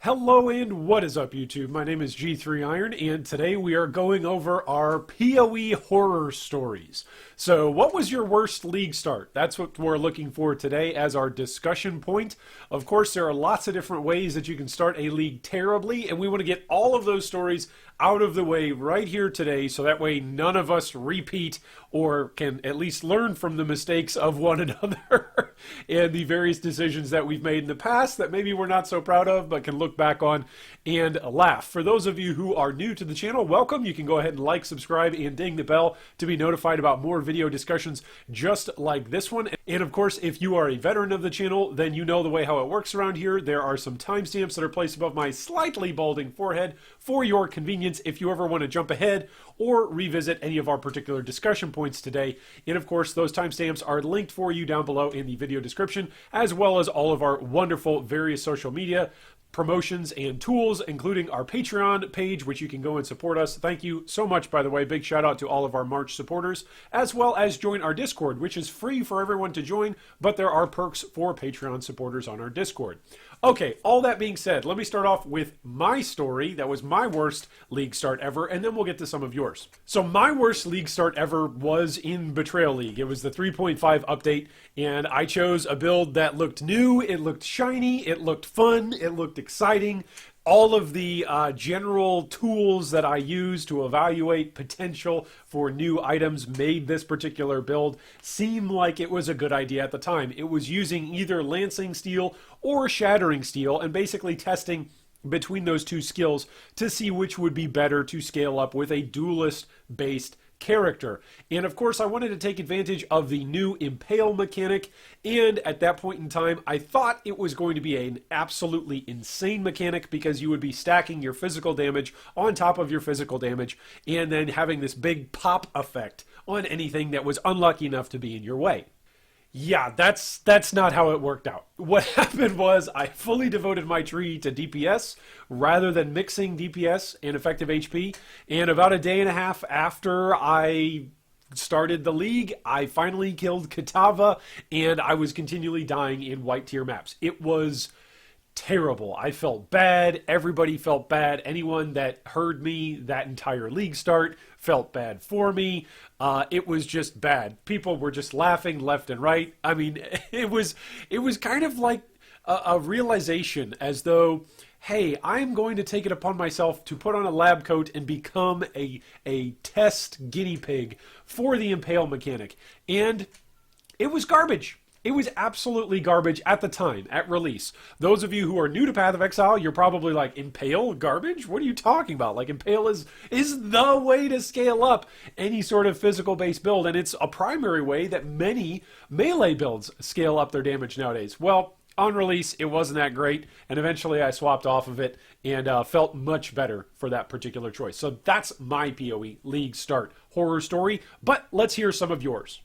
Hello and what is up YouTube? My name is G3Iron and today we are going over our POE horror stories. So what was your worst league start? That's what we're looking for today as our discussion point. Of course, there are lots of different ways that you can start a league terribly, and we want to get all of those stories out of the way right here today so that way none of us repeat or can at least learn from the mistakes of one another and the various decisions that we've made in the past that maybe we're not so proud of but can look back on and laugh. For those of you who are new to the channel, welcome. You can go ahead and like, subscribe, and ding the bell to be notified about more video discussions just like this one. And of course, if you are a veteran of the channel, then you know the way how it works around here. There are some timestamps that are placed above my slightly balding forehead for your convenience if you ever want to jump ahead or revisit any of our particular discussion points today. And of course, those timestamps are linked for you down below in the video description, as well as all of our wonderful various social media promotions and tools, including our Patreon page, which you can go and support us. Thank you so much, by the way. Big shout out to all of our March supporters, as well as join our Discord, which is free for everyone to join, but there are perks for Patreon supporters on our Discord. Okay, all that being said, let me start off with my story. That was my worst league start ever, and then we'll get to some of yours. So my worst league start ever was in Betrayal League. It was the 3.5 update, and I chose a build that looked new, it looked shiny, it looked fun, it looked exciting. All of the general tools that I use to evaluate potential for new items made this particular build seem like it was a good idea at the time. It was using either Lancing Steel or Shattering Steel and basically testing between those two skills to see which would be better to scale up with a duelist-based character. And of course, I wanted to take advantage of the new Impale mechanic, and at that point in time, I thought it was going to be an absolutely insane mechanic because you would be stacking your physical damage on top of your physical damage and then having this big pop effect on anything that was unlucky enough to be in your way. Yeah, that's not how it worked out. What happened was I fully devoted my tree to DPS rather than mixing DPS and effective HP. And about a day and a half after I started the league, I finally killed Kitava, and I was continually dying in white tier maps. It was terrible. I felt bad. Everybody felt bad. Anyone that heard me that entire league start felt bad for me. It was just bad. People were just laughing left and right. I mean, it was kind of like a realization as though, hey, I'm going to take it upon myself to put on a lab coat and become a test guinea pig for the Impale mechanic. And it was garbage. It was absolutely garbage at the time, at release. Those of you who are new to Path of Exile, you're probably like, Impale garbage? What are you talking about? Like, Impale is the way to scale up any sort of physical-based build, and it's a primary way that many melee builds scale up their damage nowadays. Well, on release, it wasn't that great, and eventually I swapped off of it and felt much better for that particular choice. So that's my PoE League start horror story, but let's hear some of yours.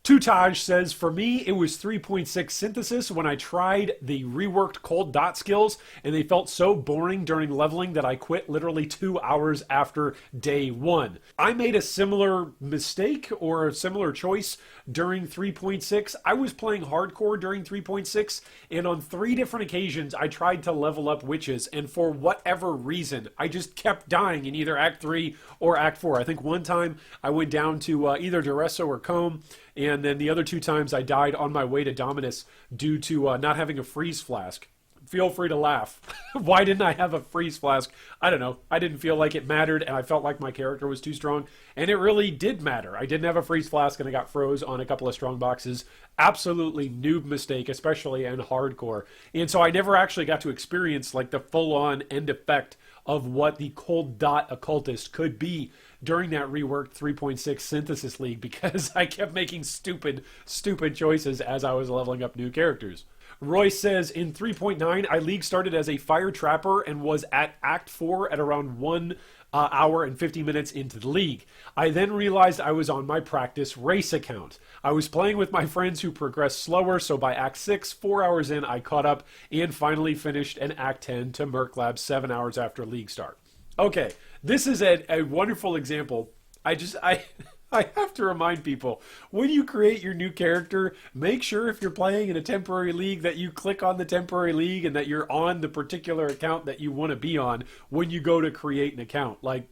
Tutaj says, for me, it was 3.6 synthesis when I tried the reworked cold dot skills, and they felt so boring during leveling that I quit literally 2 hours after day 1. I made a similar mistake or a similar choice during 3.6. I was playing hardcore during 3.6, and on 3 different occasions, I tried to level up witches, and for whatever reason, I just kept dying in either Act 3 or Act 4. I think one time I went down to either Duresso or Combe, and then the other 2 times I died on my way to Dominus due to not having a freeze flask. Feel free to laugh. Why didn't I have a freeze flask? I don't know. I didn't feel like it mattered, and I felt like my character was too strong. And it really did matter. I didn't have a freeze flask, and I got froze on a couple of strong boxes. Absolutely noob mistake, especially in hardcore. And so I never actually got to experience like the full-on end effect of what the cold dot occultist could be during that reworked 3.6 synthesis league because I kept making stupid choices as I was leveling up new characters. Roy says, in 3.9, I league started as a fire trapper and was at Act 4 at around 1 hour and 50 minutes into the league. I then realized I was on my practice race account. I was playing with my friends who progressed slower, so by Act 6, 4 hours in, I caught up and finally finished an Act 10 to Merc Lab 7 hours after league start. Okay, this is a wonderful example. I have to remind people, when you create your new character, make sure if you're playing in a temporary league that you click on the temporary league and that you're on the particular account that you want to be on when you go to create an account. Like,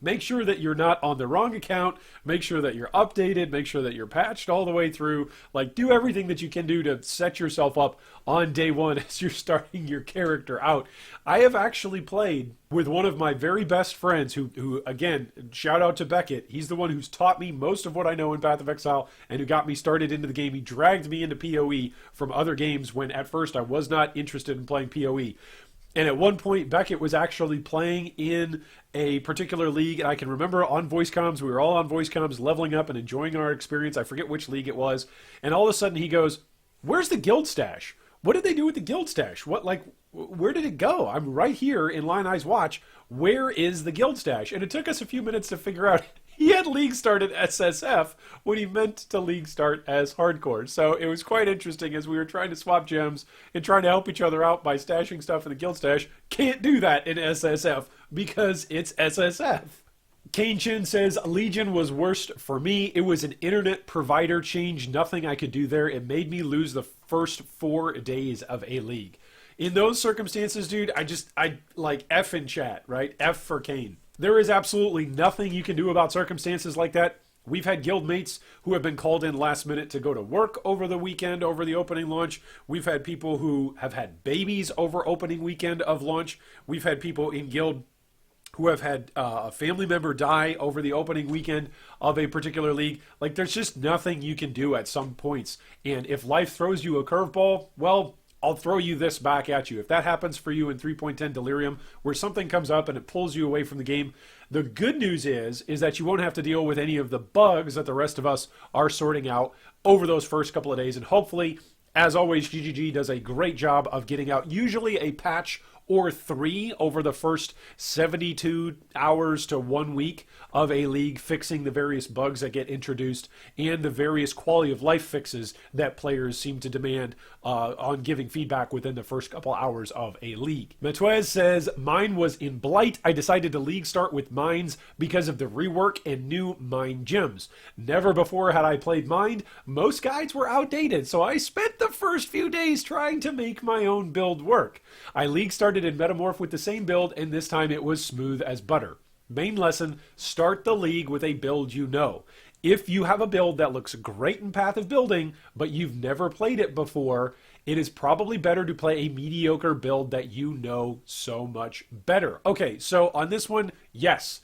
make sure that you're not on the wrong account. Make sure that you're updated. Make sure that you're patched all the way through. Like, do everything that you can do to set yourself up on day one as you're starting your character out. I have actually played with one of my very best friends who again, shout out to Beckett. He's the one who's taught me most of what I know in Path of Exile and who got me started into the game. He dragged me into POE from other games when at first I was not interested in playing POE. And at one point, Beckett was actually playing in a particular league. And I can remember on voice comms, we were all on voice comms, leveling up and enjoying our experience. I forget which league it was. And all of a sudden he goes, "Where's the guild stash? What did they do with the guild stash? Where did it go? I'm right here in Lion Eye's Watch. Where is the guild stash?" And it took us a few minutes to figure out he had league started SSF when he meant to league start as hardcore. So it was quite interesting as we were trying to swap gems and trying to help each other out by stashing stuff in the guild stash. Can't do that in SSF because it's SSF. Kane Chin says, Legion was worst for me. It was an internet provider change. Nothing I could do there. It made me lose the first 4 days of a league. In those circumstances, dude, I like F in chat, right? F for Kane. There is absolutely nothing you can do about circumstances like that. We've had guild mates who have been called in last minute to go to work over the weekend, over the opening launch. We've had people who have had babies over opening weekend of launch. We've had people in guild who have had a family member die over the opening weekend of a particular league. Like, there's just nothing you can do at some points. And if life throws you a curveball, well, I'll throw you this back at you. If that happens for you in 3.10 Delirium, where something comes up and it pulls you away from the game, the good news is that you won't have to deal with any of the bugs that the rest of us are sorting out over those first couple of days. And hopefully, as always, GGG does a great job of getting out usually a patch or 3 over the first 72 hours to 1 week of a league, fixing the various bugs that get introduced and the various quality of life fixes that players seem to demand on giving feedback within the first couple hours of a league. Matuez says, mine was in Blight. I decided to league start with mines because of the rework and new mine gems. Never before had I played Mind. Most guides were outdated, so I spent the first few days trying to make my own build work. I league started in Metamorph with the same build, and this time it was smooth as butter. Main lesson, start the league with a build you know. If you have a build that looks great in Path of Building, but you've never played it before, it is probably better to play a mediocre build that you know so much better. Okay, so on this one, yes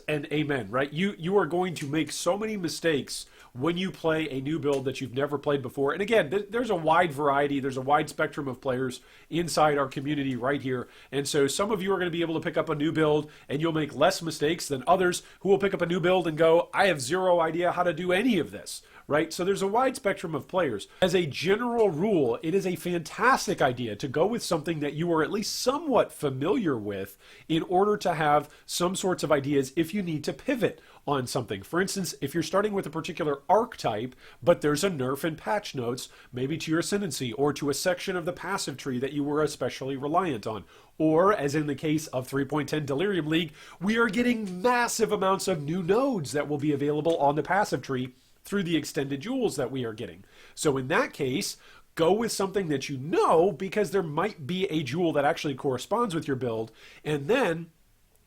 and amen, right? You are going to make so many mistakes when you play a new build that you've never played before. And again, there's a wide variety, there's a wide spectrum of players inside our community right here. And so some of you are going to be able to pick up a new build and you'll make less mistakes than others who will pick up a new build and go, I have zero idea how to do any of this, right? So there's a wide spectrum of players. As a general rule, it is a fantastic idea to go with something that you are at least somewhat familiar with in order to have some sorts of ideas if you need to pivot on something. For instance, if you're starting with a particular archetype, but there's a nerf in patch notes, maybe to your ascendancy or to a section of the passive tree that you were especially reliant on. Or, as in the case of 3.10 Delirium League, we are getting massive amounts of new nodes that will be available on the passive tree through the extended jewels that we are getting. So in that case, go with something that you know, because there might be a jewel that actually corresponds with your build, and then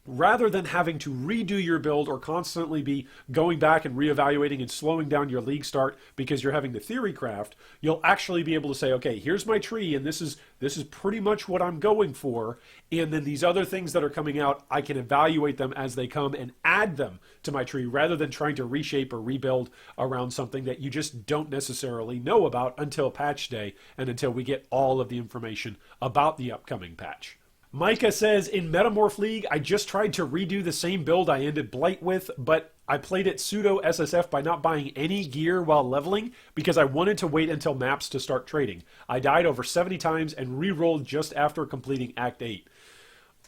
rather than having to redo your build or constantly be going back and reevaluating and slowing down your league start because you're having the theory craft, you'll actually be able to say, okay, here's my tree and this is pretty much what I'm going for. And then these other things that are coming out, I can evaluate them as they come and add them to my tree rather than trying to reshape or rebuild around something that you just don't necessarily know about until patch day and until we get all of the information about the upcoming patch. Micah says, in Metamorph League, I just tried to redo the same build I ended Blight with, but I played it pseudo SSF by not buying any gear while leveling because I wanted to wait until maps to start trading. I died over 70 times and re-rolled just after completing Act 8.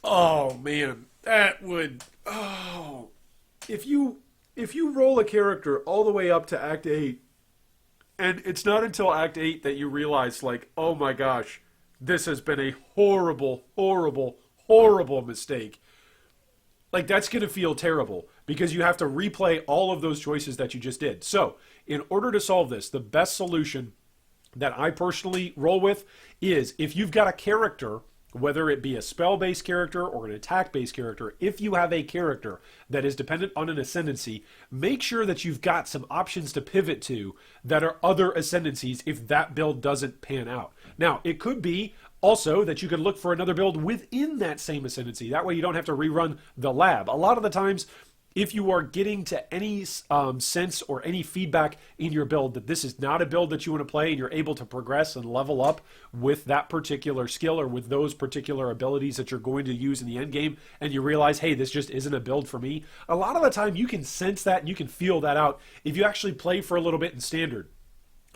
Oh man, that would... Oh... If you roll a character all the way up to Act 8, and it's not until Act 8 that you realize, like, oh my gosh, this has been a horrible, horrible, horrible mistake. Like, that's going to feel terrible because you have to replay all of those choices that you just did. So, in order to solve this, the best solution that I personally roll with is if you've got a character, whether it be a spell-based character or an attack-based character, if you have a character that is dependent on an ascendancy, make sure that you've got some options to pivot to that are other ascendancies if that build doesn't pan out. Now, it could be also that you can look for another build within that same ascendancy. That way you don't have to rerun the lab. A lot of the times, if you are getting to any sense or any feedback in your build that this is not a build that you want to play and you're able to progress and level up with that particular skill or with those particular abilities that you're going to use in the end game, and you realize, hey, this just isn't a build for me, a lot of the time you can sense that and you can feel that out if you actually play for a little bit in standard.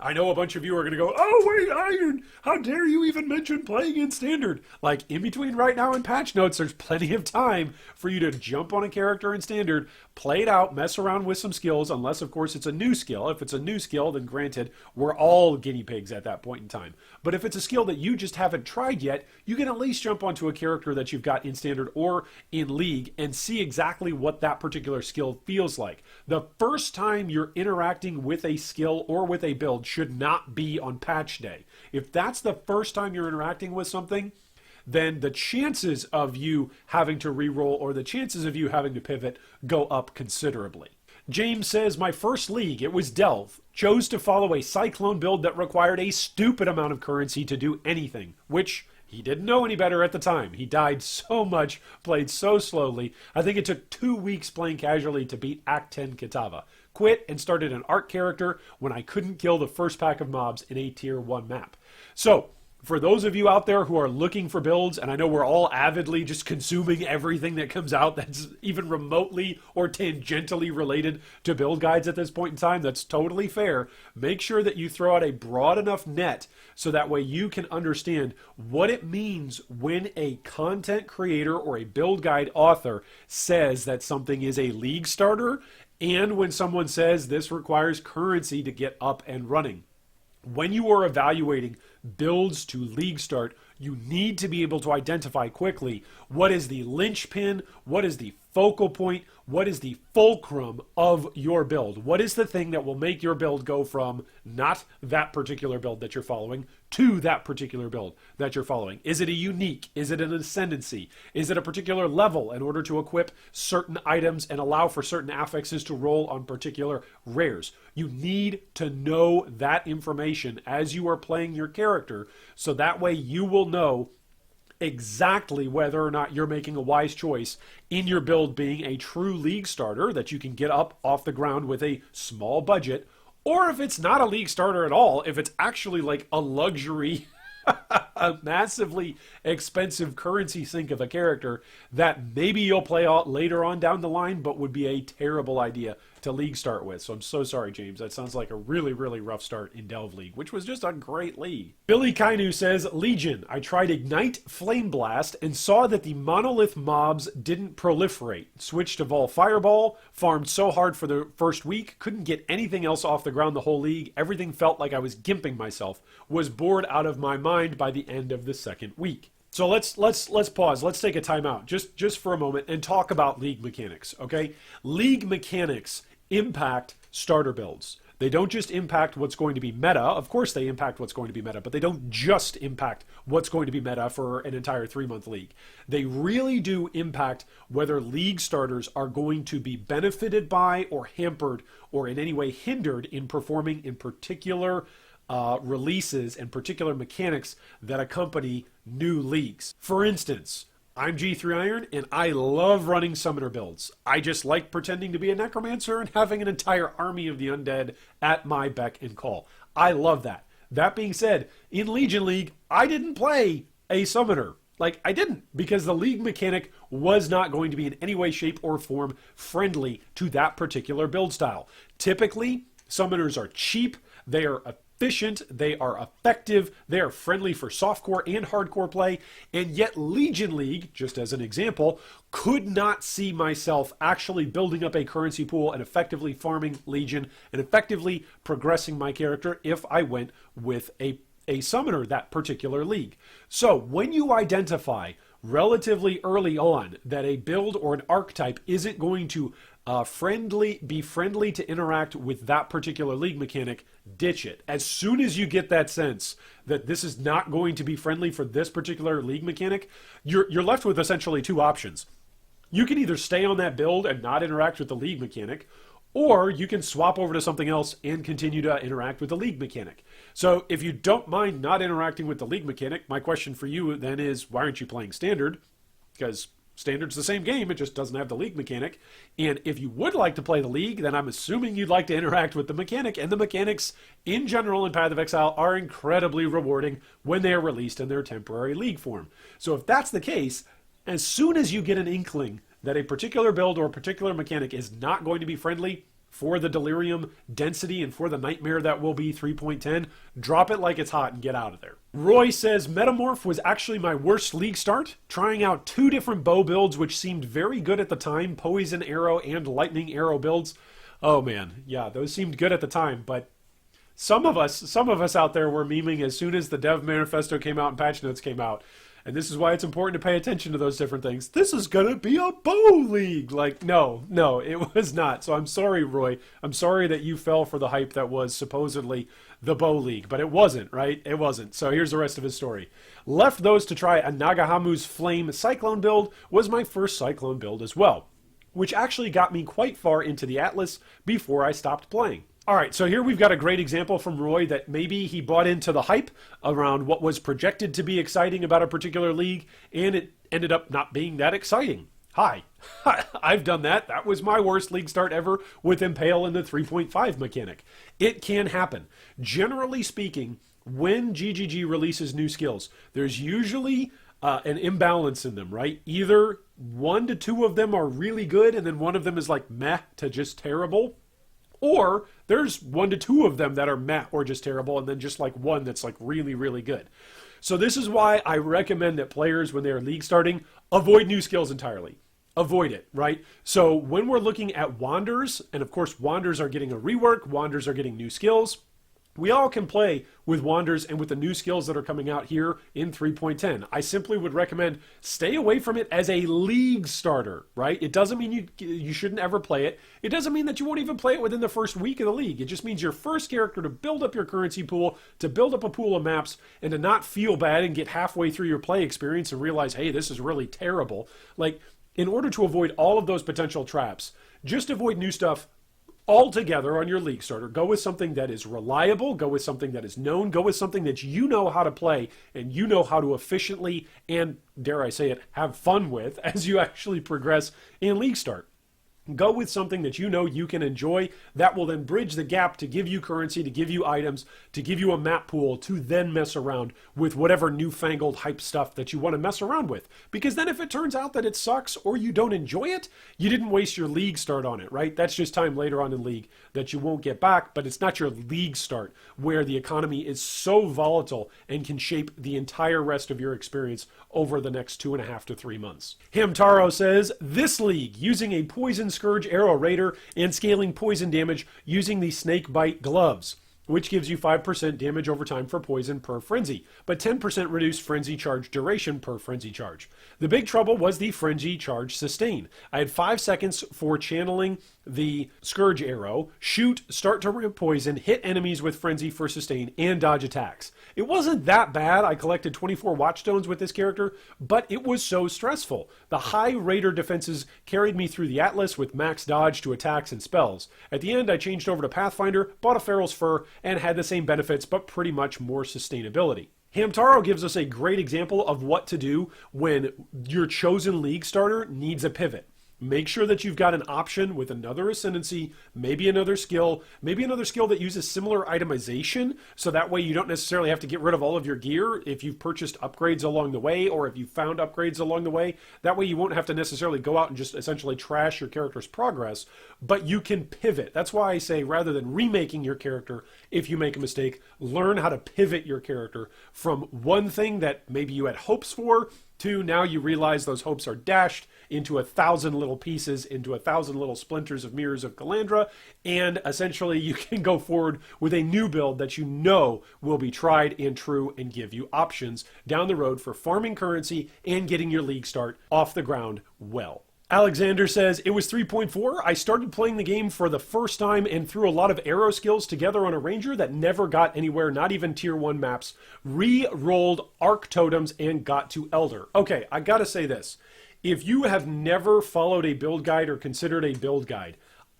I know a bunch of you are going to go, oh, wait, Iron, how dare you even mention playing in standard? Like, in between right now and patch notes, there's plenty of time for you to jump on a character in standard, play it out, mess around with some skills, unless, of course, it's a new skill. If it's a new skill, then granted, we're all guinea pigs at that point in time. But if it's a skill that you just haven't tried yet, you can at least jump onto a character that you've got in standard or in league and see exactly what that particular skill feels like. The first time you're interacting with a skill or with a build should not be on patch day. If that's the first time you're interacting with something, then the chances of you having to reroll or the chances of you having to pivot go up considerably. James says, my first league, it was Delve, chose to follow a Cyclone build that required a stupid amount of currency to do anything, which he didn't know any better at the time. He died so much, played so slowly. I think it took 2 weeks playing casually to beat Act 10 Kitava. Quit and started an art character when I couldn't kill the first pack of mobs in a tier 1 map. So, for those of you out there who are looking for builds, and I know we're all avidly just consuming everything that comes out that's even remotely or tangentially related to build guides at this point in time, that's totally fair. Make sure that you throw out a broad enough net so that way you can understand what it means when a content creator or a build guide author says that something is a league starter, and when someone says this requires currency to get up and running. When you are evaluating builds to league start, you need to be able to identify quickly what is the linchpin, what is the focal point, what is the fulcrum of your build. What is the thing that will make your build go from not that particular build that you're following to that particular build that you're following? Is it a unique? Is it an ascendancy? Is it a particular level in order to equip certain items and allow for certain affixes to roll on particular rares? You need to know that information as you are playing your character, so that way you will know exactly whether or not you're making a wise choice in your build being a true league starter that you can get up off the ground with a small budget, or if it's not a league starter at all, if it's actually like a luxury a massively expensive currency sink of a character that maybe you'll play out later on down the line, but would be a terrible idea to league start with. So I'm so sorry, James. That sounds like a really, really rough start in Delve League, which was just a great league. Billy Kainu says, Legion, I tried Ignite Flame Blast and saw that the monolith mobs didn't proliferate. Switched to Vol Fireball, farmed so hard for the first week, couldn't get anything else off the ground the whole league. Everything felt like I was gimping myself. Was bored out of my mind by the end of the second week. So let's pause. Let's take a timeout just for a moment and talk about league mechanics, okay? League mechanics impact starter builds. They don't just impact what's going to be meta. Of course they impact what's going to be meta, but they don't just impact what's going to be meta for an entire 3-month league. They really do impact whether league starters are going to be benefited by or hampered or in any way hindered in performing in particular releases and particular mechanics that accompany new leagues. For instance, I'm G3 Iron, and I love running summoner builds. I just like pretending to be a necromancer and having an entire army of the undead at my beck and call. I love that. That being said, in Legion League, I didn't play a summoner. I didn't, because the league mechanic was not going to be in any way, shape, or form friendly to that particular build style. Typically, summoners are cheap, they are efficient, they are effective, they are friendly for softcore and hardcore play, and yet Legion League, just as an example, could not see myself actually building up a currency pool and effectively farming Legion and effectively progressing my character if I went with a summoner that particular league. So when you identify relatively early on that a build or an archetype isn't going to be friendly to interact with that particular league mechanic, ditch it. As soon as you get that sense that this is not going to be friendly for this particular league mechanic, you're left with essentially two options. You can either stay on that build and not interact with the league mechanic, or you can swap over to something else and continue to interact with the league mechanic. So if you don't mind not interacting with the league mechanic, my question for you then is, why aren't you playing Standard? Because Standard's the same game, it just doesn't have the league mechanic. And if you would like to play the league, then I'm assuming you'd like to interact with the mechanic, and the mechanics in general in Path of Exile are incredibly rewarding when they are released in their temporary league form. So if that's the case, as soon as you get an inkling that a particular build or a particular mechanic is not going to be friendly for the Delirium density and for the nightmare that will be 3.10, drop it like it's hot and get out of there. Roy says, Metamorph was actually my worst league start, trying out 2 different bow builds which seemed very good at the time, Poison Arrow and Lightning Arrow builds. Oh man, yeah, those seemed good at the time, but some of us out there were memeing as soon as the dev manifesto came out and patch notes came out. And this is why it's important to pay attention to those different things. This is going to be a bow league. Like, no, it was not. So I'm sorry, Roy. I'm sorry that you fell for the hype that was supposedly the bow league. But it wasn't, right? It wasn't. So here's the rest of his story. Left those to try a Nagahamu's Flame Cyclone build was my first Cyclone build as well, which actually got me quite far into the Atlas before I stopped playing. All right, so here we've got a great example from Roy that maybe he bought into the hype around what was projected to be exciting about a particular league, and it ended up not being that exciting. Hi, I've done that. That was my worst league start ever with Impale and the 3.5 mechanic. It can happen. Generally speaking, when GGG releases new skills, there's usually an imbalance in them, right? Either 1 to 2 of them are really good, and then one of them is like meh to just terrible. Or there's 1 to 2 of them that are meh or just terrible, and then just like one that's like really, really good. So this is why I recommend that players, when they're league starting, avoid new skills entirely. Avoid it, right? So when we're looking at Wanders, and of course Wanders are getting a rework, Wanders are getting new skills, we all can play with Wanders and with the new skills that are coming out here in 3.10. I simply would recommend stay away from it as a league starter, right? It doesn't mean you shouldn't ever play it. It doesn't mean that you won't even play it within the first week of the league. It just means your first character to build up your currency pool, to build up a pool of maps, and to not feel bad and get halfway through your play experience and realize, hey, this is really terrible. Like, in order to avoid all of those potential traps, just avoid new stuff altogether on your league starter. Go with something that is reliable, go with something that is known, go with something that you know how to play and you know how to efficiently and, dare I say it, have fun with as you actually progress in league start. Go with something that you know you can enjoy that will then bridge the gap to give you currency, to give you items, to give you a map pool, to then mess around with whatever newfangled hype stuff that you want to mess around with. Because then if it turns out that it sucks or you don't enjoy it, you didn't waste your league start on it, right? That's just time later on in league that you won't get back, but it's not your league start where the economy is so volatile and can shape the entire rest of your experience over the next 2.5 to 3 months. Hamtaro says, this league, using a Poison Scourge Arrow Raider and scaling poison damage using the Snake Bite Gloves, which gives you 5% damage over time for poison per frenzy, but 10% reduced frenzy charge duration per frenzy charge. The big trouble was the frenzy charge sustain. I had 5 seconds for channeling the Scourge Arrow, shoot, start to poison, hit enemies with frenzy for sustain, and dodge attacks. It wasn't that bad. I collected 24 Watchstones with this character, but it was so stressful. The high Raider defenses carried me through the Atlas with max dodge to attacks and spells. At the end, I changed over to Pathfinder, bought a Feral's Fur, and had the same benefits, but pretty much more sustainability. Hamtaro gives us a great example of what to do when your chosen league starter needs a pivot. Make sure that you've got an option with another ascendancy, maybe another skill that uses similar itemization, so that way you don't necessarily have to get rid of all of your gear if you've purchased upgrades along the way or if you've found upgrades along the way. That way you won't have to necessarily go out and just essentially trash your character's progress, but you can pivot. That's why I say rather than remaking your character, if you make a mistake, learn how to pivot your character from one thing that maybe you had hopes for 2, now you realize those hopes are dashed into 1,000 little pieces, into 1,000 little splinters of Mirrors of Calandra, and essentially you can go forward with a new build that you know will be tried and true and give you options down the road for farming currency and getting your league start off the ground well. Alexander says, it was 3.4. I started playing the game for the first time and threw a lot of arrow skills together on a ranger that never got anywhere, not even tier 1 maps. Re-rolled arc totems and got to elder. Okay, I gotta say this. If you have never followed a build guide or considered a build guide,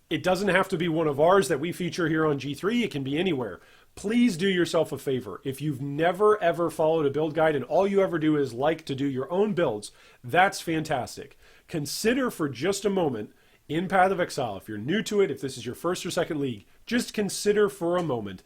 it doesn't have to be one of ours that we feature here on G3. It can be anywhere. Please do yourself a favor. If you've never ever followed a build guide and all you ever do is like to do your own builds, that's fantastic. Consider for just a moment in Path of Exile, if you're new to it, if this is your first or second league, just consider for a moment,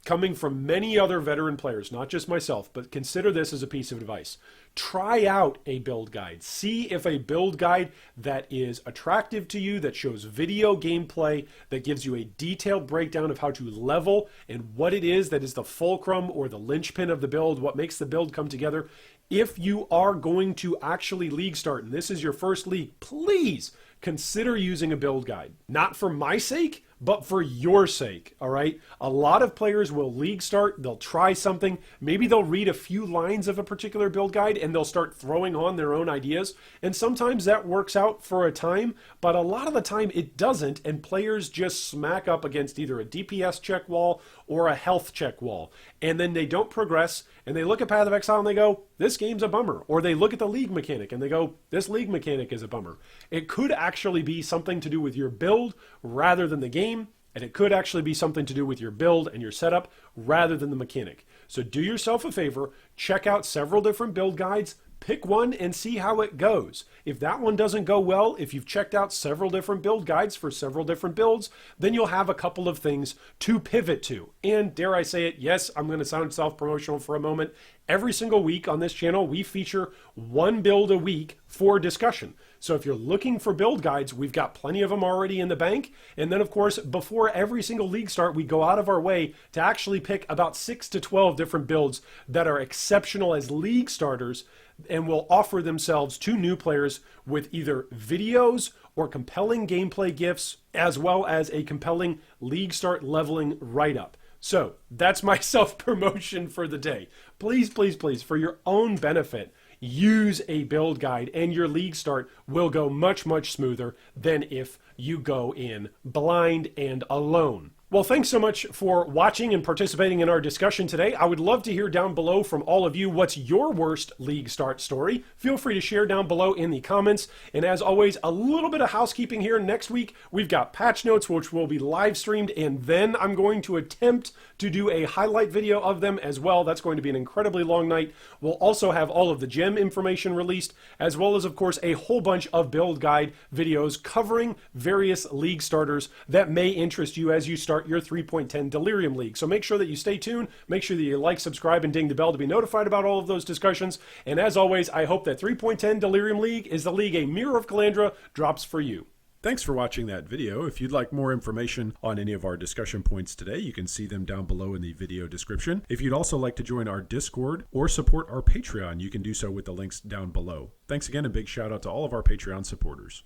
coming from many other veteran players, not just myself, but consider this as a piece of advice. Try out a build guide. See if a build guide that is attractive to you, that shows video gameplay, that gives you a detailed breakdown of how to level and what it is that is the fulcrum or the linchpin of the build, what makes the build come together. If you are going to actually league start, and this is your first league, please consider using a build guide. Not for my sake, but for your sake, all right? A lot of players will league start, they'll try something, maybe they'll read a few lines of a particular build guide and they'll start throwing on their own ideas. And sometimes that works out for a time, but a lot of the time it doesn't, and players just smack up against either a DPS check wall or a health check wall. And then they don't progress, and they look at Path of Exile and they go, this game's a bummer. Or they look at the league mechanic and they go, this league mechanic is a bummer. It could actually be something to do with your build rather than the game, and it could actually be something to do with your build and your setup rather than the mechanic. So do yourself a favor, check out several different build guides, pick one and see how it goes. If that one doesn't go well, if you've checked out several different build guides for several different builds, then you'll have a couple of things to pivot to. And dare I say it, yes, I'm going to sound self-promotional for a moment. Every single week on this channel, we feature one build a week for discussion. So if you're looking for build guides, we've got plenty of them already in the bank. And then, of course, before every single league start, we go out of our way to actually pick about 6 to 12 different builds that are exceptional as league starters and will offer themselves to new players with either videos or compelling gameplay gifts, as well as a compelling league start leveling write-up. So that's my self-promotion for the day. Please, please, please, for your own benefit, use a build guide and your league start will go much, much smoother than if you go in blind and alone. Well, thanks so much for watching and participating in our discussion today. I would love to hear down below from all of you, what's your worst league start story? Feel free to share down below in the comments. And as always, a little bit of housekeeping here. Next week, we've got patch notes, which will be live streamed, and then I'm going to attempt to do a highlight video of them as well. That's going to be an incredibly long night. We'll also have all of the gem information released, as well as, of course, a whole bunch of build guide videos covering various league starters that may interest you as you start your 3.10 Delirium League. So make sure that you stay tuned, make sure that you like, subscribe, and ding the bell to be notified about all of those discussions. And as always, I hope that 3.10 Delirium League is the league a Mirror of Calandra drops for you. Thanks for watching that video. If you'd like more information on any of our discussion points today, you can see them down below in the video description. If you'd also like to join our Discord or support our Patreon, you can do so with the links down below. Thanks again, and big shout out to all of our Patreon supporters.